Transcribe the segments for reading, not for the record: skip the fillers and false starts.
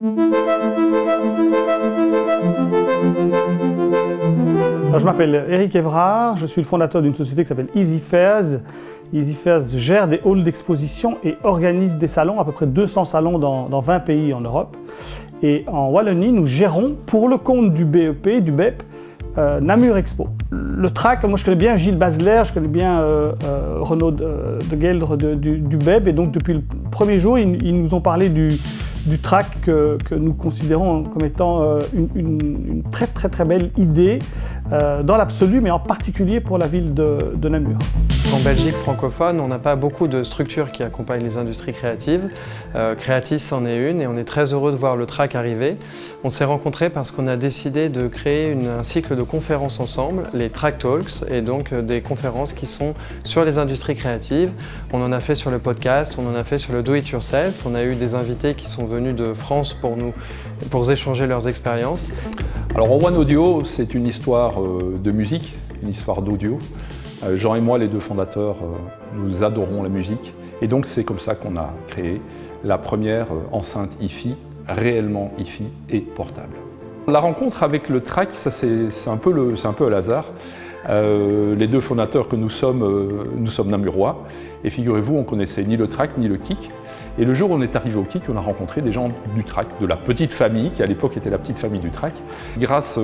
Alors, je m'appelle Eric Évrard, je suis le fondateur d'une société qui s'appelle Easy Fairs. Easy Fairs gère des halls d'exposition et organise des salons, à peu près 200 salons dans 20 pays en Europe. Et en Wallonie, nous gérons pour le compte du BEP, du BEP, Namur Expo. Le track, moi je connais bien Gilles Basler, je connais bien Renaud de Gueldre du BEP, et donc depuis le premier jour, ils nous ont parlé du track que nous considérons comme étant une très belle idée dans l'absolu, mais en particulier pour la ville de Namur. En Belgique francophone, on n'a pas beaucoup de structures qui accompagnent les industries créatives. Creatis en est une et on est très heureux de voir le track arriver. On s'est rencontrés parce qu'on a décidé de créer un cycle de conférences ensemble, les Track Talks, et donc des conférences qui sont sur les industries créatives. On en a fait sur le podcast, on en a fait sur le Do It Yourself. On a eu des invités qui sont venus de France pour échanger leurs expériences. Alors One Audio, c'est une histoire de musique, une histoire d'audio. Jean et moi, les deux fondateurs, nous adorons la musique. Et donc c'est comme ça qu'on a créé la première enceinte hi-fi, réellement hi-fi et portable. La rencontre avec le track, c'est un peu le hasard. Les deux fondateurs que nous sommes namurois. Et figurez-vous, on ne connaissait ni le track ni le kick. Et le jour où on est arrivé au kick, on a rencontré des gens du track, de la petite famille, qui à l'époque était la petite famille du track. Grâce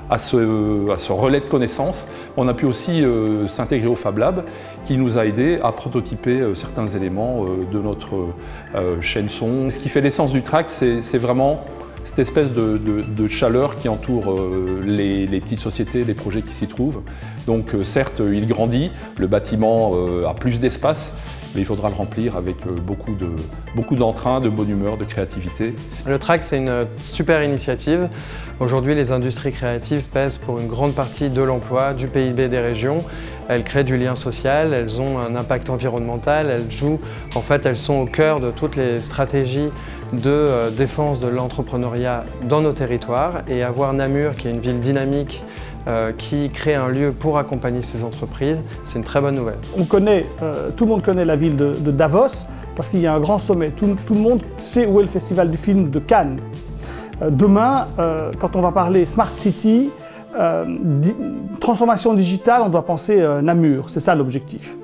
à ce relais de connaissances, on a pu aussi s'intégrer au Fab Lab, qui nous a aidés à prototyper certains éléments de notre chaîne son. Ce qui fait l'essence du track, c'est vraiment cette espèce de chaleur qui entoure les petites sociétés, les projets qui s'y trouvent. Donc certes, il grandit, le bâtiment a plus d'espace, mais il faudra le remplir avec beaucoup d'entrain, de bonne humeur, de créativité. Le track, c'est une super initiative. Aujourd'hui, les industries créatives pèsent pour une grande partie de l'emploi, du PIB des régions. Elles créent du lien social, elles ont un impact environnemental, elles sont au cœur de toutes les stratégies de défense de l'entrepreneuriat dans nos territoires. Et avoir Namur, qui est une ville dynamique, qui crée un lieu pour accompagner ces entreprises, c'est une très bonne nouvelle. Tout le monde connaît la ville de Davos parce qu'il y a un grand sommet. Tout le monde sait où est le festival du film de Cannes. Demain, quand on va parler Smart City, transformation digitale, on doit penser Namur. C'est ça l'objectif.